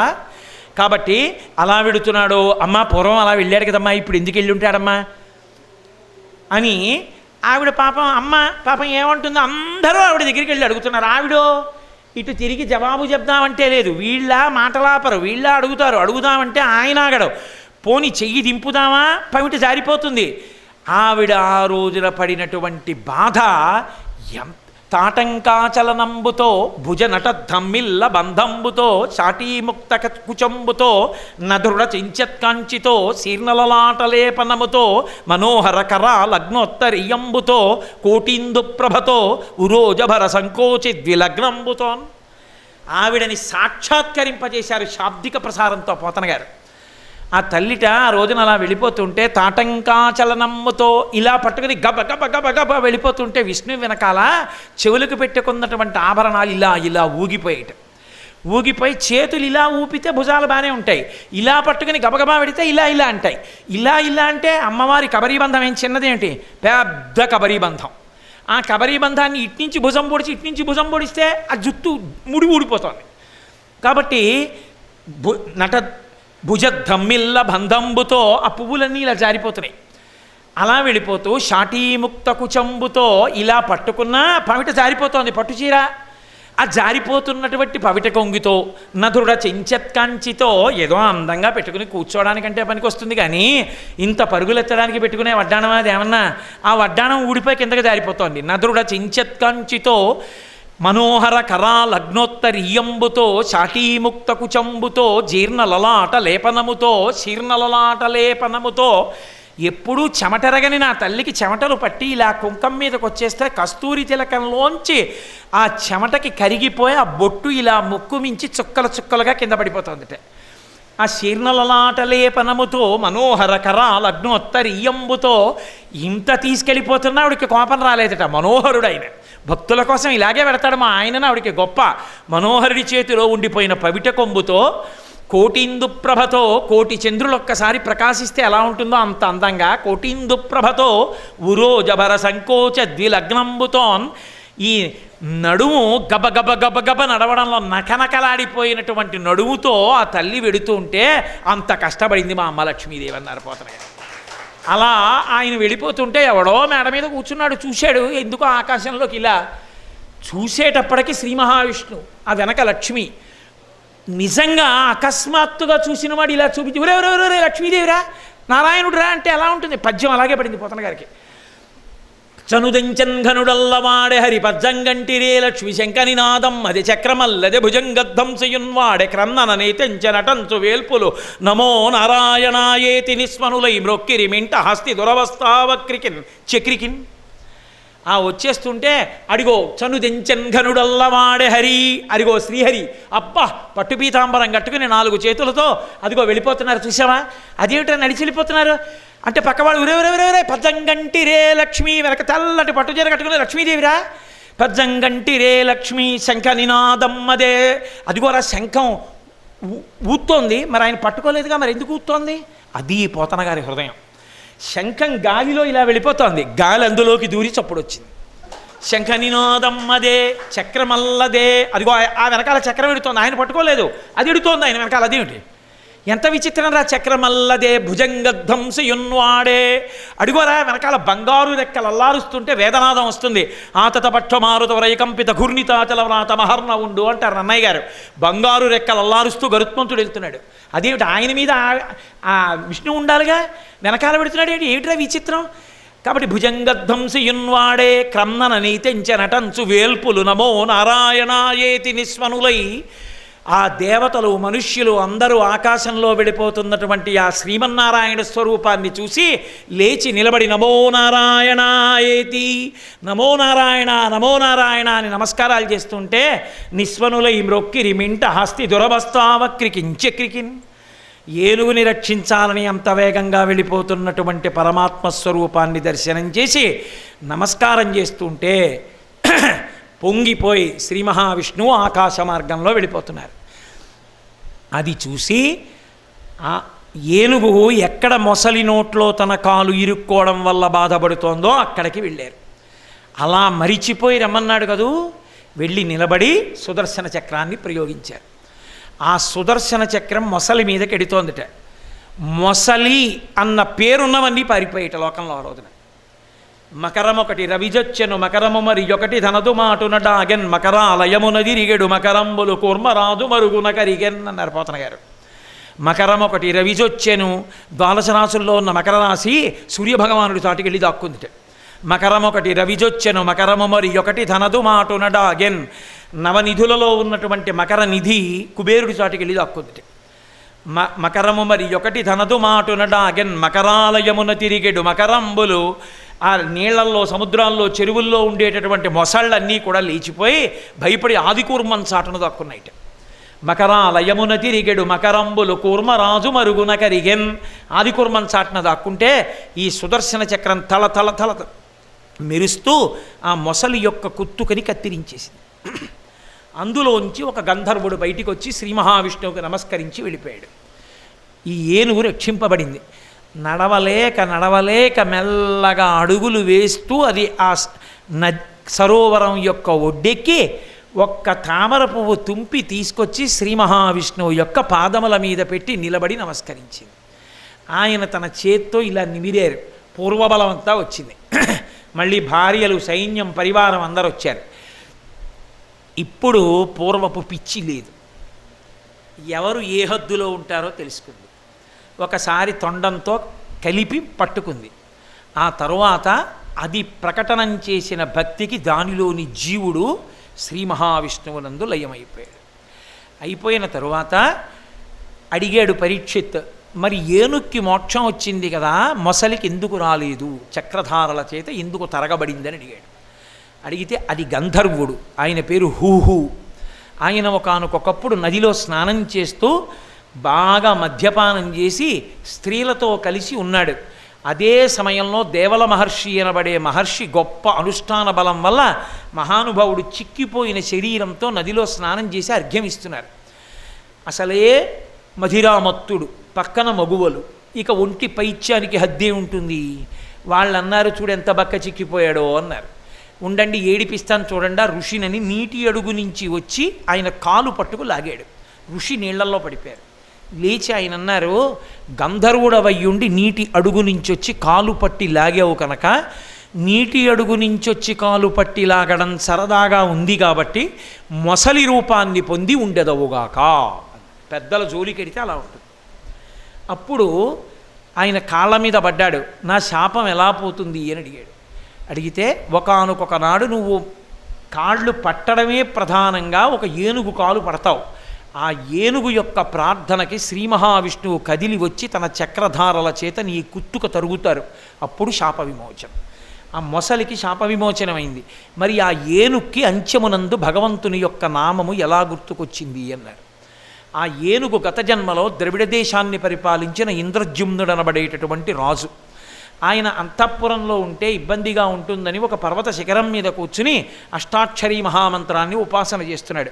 కాబట్టి అలా వెడుతున్నాడు. అమ్మ పూర్వం అలా వెళ్ళాడు కదమ్మా, ఇప్పుడు ఎందుకు వెళ్ళి ఉంటాడమ్మా అని ఆవిడ పాపం అమ్మ పాపం ఏమంటుందో అందరూ ఆవిడ దగ్గరికి వెళ్ళి అడుగుతున్నారు. ఆవిడో ఇటు తిరిగి జవాబు చెప్దామంటే లేదు, వీళ్ళ మాటలాపరు, వీళ్ళ అడుగుదామంటే ఆయన ఆగడు. పోని చెయ్యి దింపుదామా, పమిటి జారిపోతుంది. ఆవిడ ఆ రోజున పడినటువంటి బాధ తాటంకాచలనంబుతో భుజనట ధమ్మిల్ల బంధంబుతో చాటీముక్త కుచంబుతో నధృడ చించత్కాంచితో శీర్ణలలాటలేపనముతో మనోహర కర లగ్నోత్తరీయంబుతో కోటీందు ప్రభతో ఉరోజభర సంకోచి ద్విలగ్నంబుతో. ఆవిడని సాక్షాత్కరింపజేశారు శాబ్దిక ప్రసారంతో పోతన గారు. ఆ తల్లిట ఆ రోజున అలా వెళ్ళిపోతుంటే తాటంకాచలనమ్ముతో ఇలా పట్టుకుని గబ గబ గబ గబ వెళ్ళిపోతుంటే విష్ణు వెనకాల చెవులకు పెట్టుకున్నటువంటి ఆభరణాలు ఇలా ఇలా ఊగిపోయి చేతులు ఇలా ఊపితే భుజాలు బాగానే ఉంటాయి, ఇలా పట్టుకుని గబగబా పెడితే ఇలా ఇలా అంటాయి. ఇలా ఇలా అంటే అమ్మవారి కబరీబంధం ఏం చిన్నదేంటి, పెద్ద కబరీబంధం. ఆ కబరీబంధాన్ని ఇట్నుంచి భుజం పొడిస్తే ఆ జుట్టు ముడి ఊడిపోతుంది. కాబట్టి భుజద్ధమ్మిల్ల బంధంబుతో ఆ పువ్వులన్నీ ఇలా జారిపోతున్నాయి. అలా వెళ్ళిపోతూ షాటీముక్త కుచంబుతో ఇలా పట్టుకున్న పవిట జారిపోతోంది పట్టుచీర. ఆ జారిపోతున్నటువంటి పవిట కొంగితో నధుడ చెంచత్కాంచితో ఏదో అందంగా పెట్టుకుని కూర్చోవడానికంటే పనికి వస్తుంది, కానీ ఇంత పరుగులెత్తడానికి పెట్టుకునే వడ్డాణం అదేమన్నా, ఆ వడ్డాణం ఊడిపోయి కిందకి జారిపోతోంది. నధుడ చెంచత్కాంచితో మనోహర కరా లగ్నోత్తరీయంబుతో చాటీముక్త కుచంబుతో జీర్ణలలాట లేపనముతో ఎప్పుడూ చెమటరగని నా తల్లికి చెమటలు పట్టి ఇలా కుంకం మీదకి వచ్చేస్తే కస్తూరి తిలకంలోంచి ఆ చెమటకి కరిగిపోయి ఆ బొట్టు ఇలా ముక్కు మించి చుక్కలుగా కింద పడిపోతుందిట. ఆ శీర్ణలలాటలేపనముతో మనోహర కరా లగ్నోత్తరీయంబుతో ఇంత తీసుకెళ్ళిపోతున్నా ఆవిడికి కోపం రాలేదట. మనోహరుడైన భక్తుల కోసం ఇలాగే పెడతాడు మా ఆయనను. ఆవిడికి గొప్ప మనోహరుడి చేతిలో ఉండిపోయిన పవిట కొంబుతో కోటిందు ప్రభతో కోటి చంద్రులు ఒక్కసారి ప్రకాశిస్తే ఎలా ఉంటుందో అంత అందంగా కోటిందు ప్రభతో ఉరోజభర సంకోచ ద్విలగ్నంబుతోన్ ఈ నడుము గబగబ గబగబ నడవడంలో నకనకలాడిపోయినటువంటి నడుముతో ఆ తల్లి వెడుతూ ఉంటే అంత కష్టపడింది మా అమ్మ లక్ష్మీదేవి అన్నారు పోతన. అలా ఆయన వెళ్ళిపోతుంటే ఎవడో మేడ మీద కూర్చున్నాడు, చూశాడు. ఎందుకో ఆకాశంలోకి ఇలా చూసేటప్పటికి శ్రీ మహావిష్ణువు, ఆ వెనక లక్ష్మి. నిజంగా అకస్మాత్తుగా చూసిన వాడు ఇలా చూపించి ఎవరెవరెవరే లక్ష్మీదేవిరా నారాయణుడురా అంటే ఎలా ఉంటుంది? పద్యం అలాగే పడింది పోతన గారికి. చనుదంచన్ ఘనుడల్లవాడే హరి పజ్జంగంటిరే లక్ష్మి శంకనినాదం అది చక్రమల్లది భుజంగద్ధంసయున్వాడే క్రన్నననేతెంచనటంచు వేల్పులు నమో నారాయణాయేతి నిస్మనులై మ్రొక్కిరి మింట హస్తి దురవస్థావక్రికిన్ చక్రికిన్. ఆ వచ్చేస్తుంటే అడిగో చనుదెంచన్ ఘనుడల్లవాడే హరి, అడిగో శ్రీహరి. అబ్బా పట్టుపీతాంబరం కట్టుకుని 4 చేతులతో అదిగో వెళ్ళిపోతున్నారు, చూసావా? అదేమిటో నడిచి వెళ్ళిపోతున్నారు అంటే పక్కవాడు ఉరేవరెవరెవరే పజ్జంగంటిరే లక్ష్మి, వెనక తెల్లటి పట్టుచీర కట్టుకుని లక్ష్మీదేవిరా. పజ్జంగంటిరే లక్ష్మి శంఖ నినాదమ్మదే. అదిగోరా శంఖం ఊత్తోంది, మరి ఆయన పట్టుకోలేదుగా, మరి ఎందుకు ఊత్తోంది? అది పోతన గారి హృదయం. శంఖం గాలిలో ఇలా వెళ్ళిపోతోంది, గాలి అందులోకి దూరి చప్పుడు వచ్చింది. శంఖ నినాదమ్మదే చక్రమల్లదే. అదిగో ఆ వెనకాల చక్రం ఎడుతోంది, ఆయన పట్టుకోలేదు, అది ఎడుతోంది ఆయన వెనకాల. అదేమిటి? ఎంత విచిత్రం రా! చక్రమల్లదే భుజంగధ్వంసయున్వాడే. అడిగోరా వెనకాల బంగారు రెక్కలు అల్లారుస్తుంటే వేదనాదం వస్తుంది. ఆతత పక్షమారుతవరయ కంపిత ఘూర్ణితాచలవ్రాత మహర్ణ ఉండు అంటారు అన్నయ్య గారు. బంగారు రెక్కలు అల్లారుస్తూ గరుత్మంతుడు వెళ్తున్నాడు. అదేమిటి? ఆయన మీద ఆ విష్ణువు ఉండాలిగా, వెనకాల పెడుతున్నాడు. ఏమిట్రా విచిత్రం? కాబట్టి భుజంగధ్వంసయున్వాడే క్రమ్నననీతెంచనటంచు వేల్పులు నమో నారాయణాయేతి నిస్వనులై. ఆ దేవతలు మనుష్యులు అందరూ ఆకాశంలో వెళ్ళిపోతున్నటువంటి ఆ శ్రీమన్నారాయణ స్వరూపాన్ని చూసి లేచి నిలబడి నమో నారాయణాయేతి, నమో నారాయణ నమో నారాయణ అని నమస్కారాలు చేస్తుంటే నిస్వనులై మ్రొక్కిరి మింట హస్తి దురవస్థావక్రికించక్రికిన్. ఏనుగుని రక్షించాలని అంత వేగంగా వెళ్ళిపోతున్నటువంటి పరమాత్మ స్వరూపాన్ని దర్శనం చేసి నమస్కారం చేస్తుంటే పొంగిపోయి శ్రీ మహావిష్ణువు ఆకాశ మార్గంలో వెళ్ళిపోతున్నారు. అది చూసి ఆ ఏనుగు ఎక్కడ మొసలి నోట్లో తన కాలు ఇరుక్కోవడం వల్ల బాధపడుతోందో అక్కడికి వెళ్ళారు. అలా మరిచిపోయి రమ్మన్నాడు కదూ, వెళ్ళి నిలబడి సుదర్శన చక్రాన్ని ప్రయోగించారు. ఆ సుదర్శన చక్రం మొసలి మీదకి ఎడుతోందిట. మొసలి అన్న పేరున్నవన్నీ పారిపోయేట లోకంలో ఆ రోజున. మకరమొకటి రవిజొచ్చెను మకరము మరి ఒకటి ధనదు మాటున డాగెన్ మకరాలయమునదిరిగెడు మకరంబులు కూర్మరాజు మరుగున కరిగెన్ అన్నారు పోతన గారు. మకరమొకటి రవిజొచ్చెను, ద్వాదశ రాశుల్లో ఉన్న మకర రాశి సూర్యభగవానుడి చాటుకి వెళ్ళి దాక్కుందిట. మకరమొకటి రవిజొచ్చెను మకరము మరి ఒకటి ధనదు మాటున డాగెన్. నవనిధులలో ఉన్నటువంటి మకర నిధి కుబేరుడి చాటుకి వెళ్ళి దాక్కుందిట. మకరము మరి ఒకటి ధనదు మాటున డాగెన్ మకరాలయమున తిరిగెడు మకరంబులు. ఆ నీళ్లల్లో సముద్రాల్లో చెరువుల్లో ఉండేటటువంటి మొసళ్ళన్నీ కూడా లేచిపోయి భయపడి ఆదికూర్మం చాటును దక్కున్నాయిట. మకరాలయమున తిరిగెడు మకరంబులు కూర్మరాజు మరుగున కరిగెన్. ఆదికూర్మం చాటున దాక్కుంటే ఈ సుదర్శన చక్రం తల తల తల మెరుస్తూ ఆ మొసలి యొక్క కుత్తుకని కత్తిరించేసింది. అందులోంచి ఒక గంధర్వుడు బయటికి వచ్చి శ్రీ మహావిష్ణువుకి నమస్కరించి వెళ్ళిపోయాడు. ఈ ఏనుగు రక్షింపబడింది. నడవలేక నడవలేక మెల్లగా అడుగులు వేస్తూ అది ఆ సరోవరం యొక్క ఒడ్డెక్కి ఒక్క తామర పువ్వు తుంపి తీసుకొచ్చి శ్రీ మహావిష్ణువు యొక్క పాదముల మీద పెట్టి నిలబడి నమస్కరించింది. ఆయన తన చేత్తో ఇలా నిమిరారు. పూర్వబలం అంతా వచ్చింది. మళ్ళీ భార్యలు, సైన్యం, పరివారం అందరూ వచ్చారు. ఇప్పుడు పూర్వపు పిచ్చి లేదు. ఎవరు ఏ హద్దులో ఉంటారో తెలుసుకుంది. ఒకసారి తొండంతో కలిపి పట్టుకుంది. ఆ తరువాత అది ప్రకటనం చేసిన భక్తికి దానిలోని జీవుడు శ్రీ మహావిష్ణువునందు లయమైపోయాడు. అయిపోయిన తరువాత అడిగాడు పరీక్షిత్, మరి ఏనుక్కి మోక్షం వచ్చింది కదా, మొసలికి ఎందుకు రాలేదు, చక్రధారల చేత ఎందుకు తరగబడిందని అడిగాడు. అడిగితే అది గంధర్వుడు, ఆయన పేరు హూహు. ఆయన ఒకానొకప్పుడు నదిలో స్నానం చేస్తూ బాగా మద్యపానం చేసి స్త్రీలతో కలిసి ఉన్నాడు. అదే సమయంలో దేవల మహర్షి అనబడే మహర్షి గొప్ప అనుష్ఠాన బలం వల్ల మహానుభావుడు చిక్కిపోయిన శరీరంతో నదిలో స్నానం చేసి అర్ఘ్యం ఇస్తున్నారు. అసలే మధిరామత్తుడు, పక్కన మగువలు, ఇక ఒంటి పైత్యానికి హద్దే ఉంటుంది. వాళ్ళు అన్నారు, చూడు ఎంత బక్క చిక్కిపోయాడో అన్నారు. ఉండండి ఏడిపిస్తాను చూడండి ఆ ఋషినని నీటి అడుగు నుంచి వచ్చి ఆయన కాలు పట్టుకు లాగాడు. ఋషి నీళ్లల్లో పడిపోయారు. లేచి ఆయన అన్నారు, గంధర్వుడవయ్యుండి నీటి అడుగు నుంచి వచ్చి కాలు పట్టి లాగావు కనుక నీటి అడుగు నుంచి వచ్చి కాలు పట్టి లాగడం సరదాగా ఉంది కాబట్టి మొసలి రూపాన్ని పొంది ఉండెదవుగాక. పెద్దల జోలికెడితే అలా ఉంటుంది. అప్పుడు ఆయన కాళ్ళ మీద పడ్డాడు. నా శాపం ఎలా పోతుంది అని అడిగాడు. అడిగితే ఒకానొక నాడు నువ్వు కాళ్ళు పట్టడమే ప్రధానంగా ఒక ఏనుగు కాలు పడతావు. ఆ ఏనుగు యొక్క ప్రార్థనకి శ్రీ మహావిష్ణువు కదిలి వచ్చి తన చక్రధారల చేత నీ కుత్తుక తరుగుతారు. అప్పుడు శాప విమోచనం. ఆ మొసలికి శాప విమోచనమైంది. మరి ఆ ఏనుక్కి అంచెమునందు భగవంతుని యొక్క నామము ఎలా గుర్తుకొచ్చింది అన్నారు. ఆ ఏనుగు గత జన్మలో ద్రవిడ దేశాన్ని పరిపాలించిన ఇంద్రజుమ్నుడనబడేటటువంటి రాజు. ఆయన అంతఃపురంలో ఉంటే ఇబ్బందిగా ఉంటుందని ఒక పర్వత శిఖరం మీద కూర్చుని అష్టాక్షరీ మహామంత్రాన్ని ఉపాసన చేస్తున్నాడు.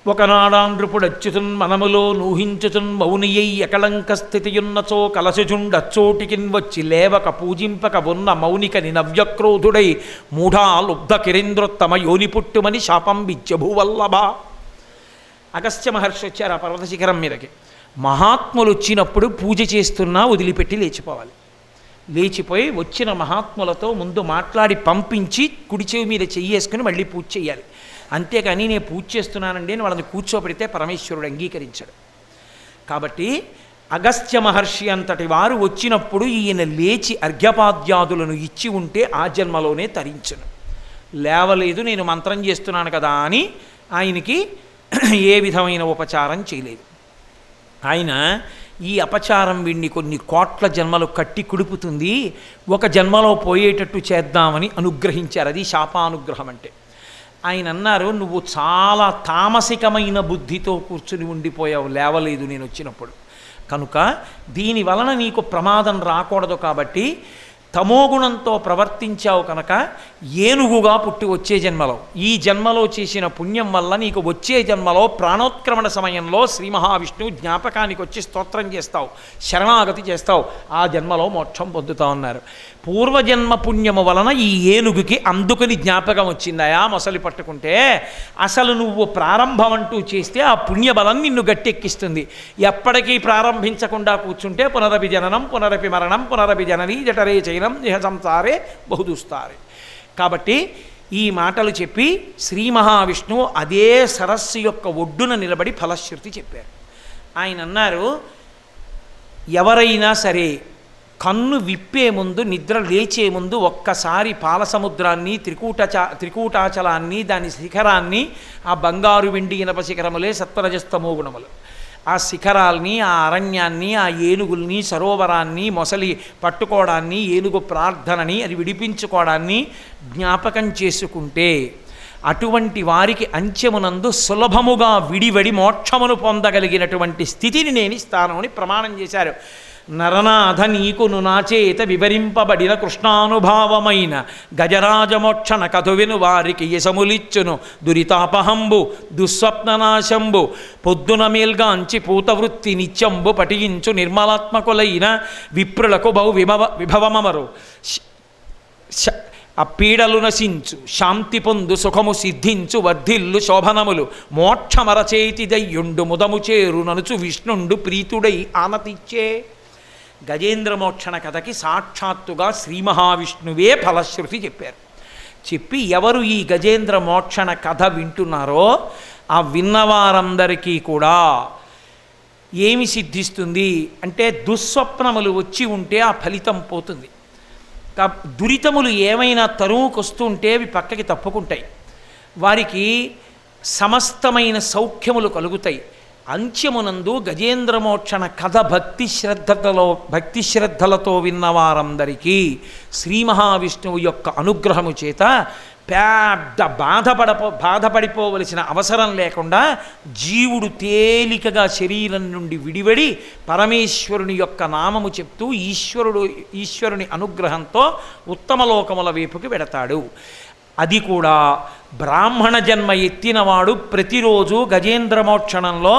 ఒకనాడాండ్రుపుడచ్యుతున్ మనములో నూహించుతున్ మౌనియై ఎకళంక స్థితియున్నచో కలసుజుండచ్చోటికిన్ వచ్చి లేవక పూజింపక ఉన్న మౌనికని నవ్యక్రోధుడై మూఢా లుబ్ధ కిరేంద్రోత్తమ యోని పుట్టుమని శాపం బిచ్చభూవల్లభ. అగస్త్య మహర్షి వచ్చారు ఆ పర్వత శిఖరం మీదకి. మహాత్ములు వచ్చినప్పుడు పూజ చేస్తున్నా వదిలిపెట్టి లేచిపోవాలి. లేచిపోయి వచ్చిన మహాత్ములతో ముందు మాట్లాడి పంపించి కుడి చెవి మీద చెయ్యేసుకుని మళ్ళీ పూజ చేయాలి. అంతేకాని నేను పూజ చేస్తున్నానండి అని వాళ్ళని కూర్చోబెడితే పరమేశ్వరుడు అంగీకరించాడు. కాబట్టి అగస్త్య మహర్షి అంతటి వారు వచ్చినప్పుడు ఈయన లేచి అర్ఘ్యపాద్యాదులను ఇచ్చి ఉంటే ఆ జన్మలోనే తరించను. లేవలేదు, నేను మంత్రం చేస్తున్నాను కదా అని ఆయనకి ఏ విధమైన ఉపచారం చేయలేదు. ఆయన ఈ అపచారం వీడిని కొన్ని కోట్ల జన్మలు కట్టి కుడుపుతుంది, ఒక జన్మలో పోయేటట్టు చేద్దామని అనుగ్రహించారు. అది శాపానుగ్రహం అంటే. ఆయన అన్నారు, నువ్వు చాలా తామసికమైన బుద్ధితో కూర్చుని ఉండిపోయావు, లేవలేదు నేను వచ్చినప్పుడు, కనుక దీని వలన నీకు ప్రమాదం రాకూడదు కాబట్టి తమోగుణంతో ప్రవర్తించావు కనుక ఏనుగుగా పుట్టి వచ్చే జన్మలో ఈ జన్మలో చేసిన పుణ్యం వల్ల నీకు వచ్చే జన్మలో ప్రాణోత్క్రమణ సమయంలో శ్రీ మహావిష్ణువు జ్ఞాపకానికి వచ్చి స్తోత్రం చేస్తావు, శరణాగతి చేస్తావు, ఆ జన్మలో మోక్షం పొందుతావు అన్నారు. పూర్వజన్మ పుణ్యము వలన ఈ ఏనుగుకి అందుకని జ్ఞాపకం వచ్చిందయా మొసలి పట్టుకుంటే. అసలు నువ్వు ప్రారంభం అంటూ చేస్తే ఆ పుణ్యబలం నిన్ను గట్టెక్కిస్తుంది. ఎప్పటికీ ప్రారంభించకుండా కూర్చుంటే పునరపి జననం పునరపి మరణం పునరపి జననీ జఠరే చైనం ఇహ సంసారే బహుదుస్తారే. కాబట్టి ఈ మాటలు చెప్పి శ్రీ మహావిష్ణువు అదే సరస్సు యొక్క ఒడ్డున నిలబడి ఫలశ్రుతి చెప్పారు. ఆయన అన్నారు, ఎవరైనా సరే కన్ను విప్పే ముందు, నిద్ర లేచే ముందు ఒక్కసారి పాలసముద్రాన్ని, త్రికూటాచలాన్ని, దాని శిఖరాన్ని, ఆ బంగారు వెండి ఇనప శిఖరములే సత్వరజస్తమో గుణములు, ఆ శిఖరాల్ని, ఆ అరణ్యాన్ని, ఆ ఏనుగుల్ని, సరోవరాన్ని, మొసలి పట్టుకోవడాన్ని, ఏనుగు ప్రార్థనని, అది విడిపించుకోవడాన్ని జ్ఞాపకం చేసుకుంటే అటువంటి వారికి అంచెమునందు సులభముగా విడివడి మోక్షమును పొందగలిగినటువంటి స్థితిని నేను ఇస్తాను అని ప్రమాణం చేశారు. నరనాథ నీకును నాచేత వివరింపబడిన కృష్ణానుభావమైన గజరాజమోక్షణ కథువిను వారికి యశములిచ్చును దురితాపహంబు దుస్వప్ననాశంబు పొద్దున మేల్గాంచి పూతవృత్తి నిత్యంబు పఠించు నిర్మలాత్మకులైన విప్రులకు బహు విభవమరు ఆ పీడలు నశించు శాంతి పొందు సుఖము సిద్ధించు వర్ధిల్లు శోభనములు మోక్షమరచేతి దయ్యుండు ముదము చేరు ననుచు విష్ణుండు ప్రీతుడై ఆనతిచ్చే. గజేంద్ర మోక్షణ కథకి సాక్షాత్తుగా శ్రీ మహావిష్ణువే ఫలశ్రుతి చెప్పారు. చెప్పి ఎవరు ఈ గజేంద్ర మోక్షణ కథ వింటున్నారో ఆ విన్నవారందరికీ కూడా ఏమి సిద్ధిస్తుంది అంటే, దుస్వప్నములు వచ్చి ఉంటే ఆ ఫలితం పోతుంది. దురితములు ఏమైనా తరువుకొస్తుంటే అవి పక్కకి తప్పుకుంటాయి, వారికి సమస్తమైన సౌఖ్యములు కలుగుతాయి. అంత్యమునందు గజేంద్రమోక్షణ కథ భక్తి శ్రద్ధలతో విన్నవారందరికీ శ్రీ మహావిష్ణువు యొక్క అనుగ్రహము చేత పెద్ద బాధపడిపోవలసిన అవసరం లేకుండా జీవుడు తేలికగా శరీరం నుండి విడివడి పరమేశ్వరుని యొక్క నామము చెప్తూ ఈశ్వరుని అనుగ్రహంతో ఉత్తమ లోకముల వైపుకి వెడతాడు. అది కూడా బ్రాహ్మణ జన్మ ఎత్తినవాడు ప్రతిరోజు గజేంద్రమోక్షణంలో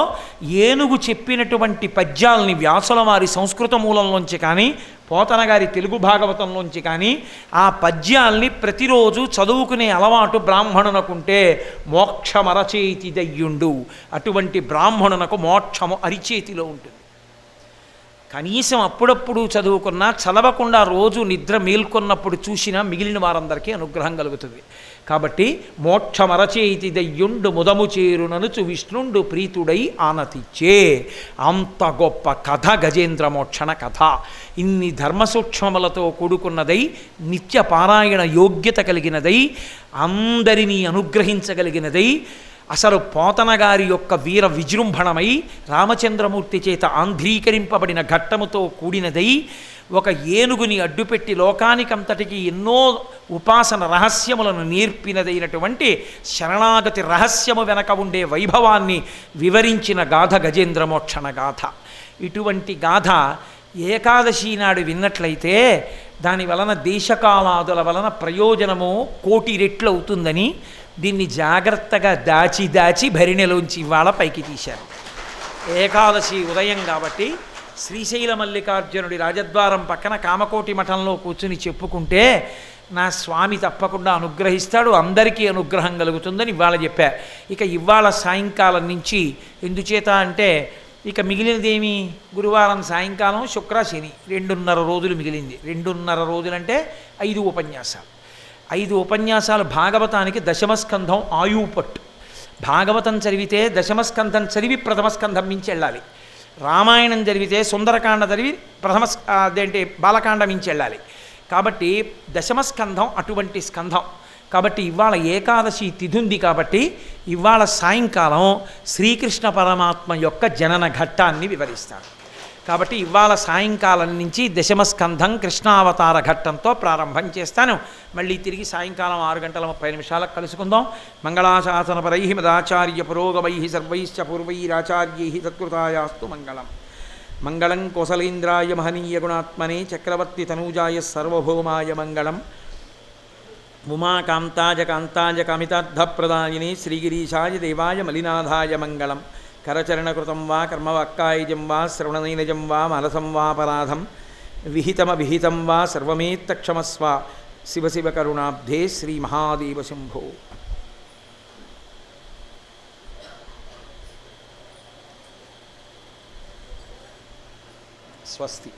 ఏనుగు చెప్పినటువంటి పద్యాల్ని వ్యాసుల వారి సంస్కృత మూలంలోంచి కానీ పోతన గారి తెలుగు భాగవతంలోంచి కానీ ఆ పద్యాల్ని ప్రతిరోజు చదువుకునే అలవాటు బ్రాహ్మణునకుంటే మోక్షమరచేతి దయ్యుండు. అటువంటి బ్రాహ్మణునకు మోక్షము అరిచేతిలో ఉంటుంది. కనీసం అప్పుడప్పుడు చదువుకున్నా, చదవకుండా రోజు నిద్ర మేల్కొన్నప్పుడు చూసినా మిగిలిన వారందరికీ అనుగ్రహం కలుగుతుంది. కాబట్టి మోక్షమరచేతి దయ్యుండు ముదము చేరుననుచు విష్ణుండు ప్రీతుడై ఆనతిచ్చే. అంత గొప్ప కథ గజేంద్ర మోక్షణ కథ. ఇన్ని ధర్మసూక్ష్మములతో కూడుకున్నదై, నిత్య పారాయణ యోగ్యత కలిగినదై, అందరినీ అనుగ్రహించగలిగినదై, అసలు పోతన గారి యొక్క వీర విజృంభణమై రామచంద్రమూర్తి చేత ఆంధ్రీకరింపబడిన ఘట్టముతో కూడినదై, ఒక ఏనుగుని అడ్డుపెట్టి లోకానికంతటికి ఎన్నో ఉపాసన రహస్యములను నేర్పినదైనటువంటి శరణాగతి రహస్యము వెనక ఉండే వైభవాన్ని వివరించిన గాథ గజేంద్రమోక్షణ గాథ. ఇటువంటి గాథ ఏకాదశి నాడు విన్నట్లయితే దాని వలన దేశకాలాదుల వలన ప్రయోజనము 1,000,000 రెట్లు అవుతుందని దీన్ని జాగ్రత్తగా దాచి దాచి భరిణెలోంచి ఇవాళ పైకి తీశారు. ఏకాదశి ఉదయం కాబట్టి శ్రీశైల మల్లికార్జునుడి రాజద్వారం పక్కన కామకోటి మఠంలో కూర్చుని చెప్పుకుంటే నా స్వామి తప్పకుండా అనుగ్రహిస్తాడు, అందరికీ అనుగ్రహం కలుగుతుందని ఇవాళ చెప్పా. ఇక ఇవాళ సాయంకాలం నుంచి ఎందుచేత అంటే ఇక మిగిలినదేమి, గురువారం సాయంకాలం, శుక్ర శని 2.5 రోజులు మిగిలింది. 2.5 రోజులంటే 5 ఉపన్యాసాలు. 5 ఉపన్యాసాలు. భాగవతానికి దశమస్కంధం ఆయుపట్టు. భాగవతం చదివితే దశమస్కంధం చదివి ప్రథమస్కంధం మించి వెళ్ళాలి. రామాయణం చదివితే సుందరకాండ చదివి అదేంటి బాలకాండ మించి వెళ్ళాలి. కాబట్టి దశమస్కంధం అటువంటి స్కంధం. కాబట్టి ఇవాళ ఏకాదశి తిథి ఉంది కాబట్టి ఇవాళ సాయంకాలం శ్రీకృష్ణ పరమాత్మ యొక్క జనన ఘట్టాన్ని వివరిస్తారు. కాబట్టి ఇవాళ సాయంకాలం నుంచి దశమస్కంధం కృష్ణావతార ఘట్టంతో ప్రారంభం చేస్తాను. మళ్ళీ తిరిగి సాయంకాలం 6:30 కలుసుకుందాం. మంగళాశాసనపరై మదాచార్య పురోగమై సర్వైశ్చ పూర్వైరాచార్యై సత్కృతాయాస్తు మంగళం. మంగళం కోసలేంద్రాయ మహనీయ గుణాత్మనే చక్రవర్తి తనూజాయ సర్వభౌమాయ మంగళం. ఉమాకాంతాయ కాంతాయ కామితార్థప్రదాయినే శ్రీగిరీశాయ దేవాయ మలినాథాయ మంగళం. కరచరణకృతం వా కర్మవాక్కాయజం వా శ్రవణనైనజం వా మనసం వాపరాధం విహితమవిహితం వా సర్వమేత్తక్షమస్వ. శివ శివ కరుణాబ్ధే శ్రీ మహాదేవ శంభో. స్వస్తి.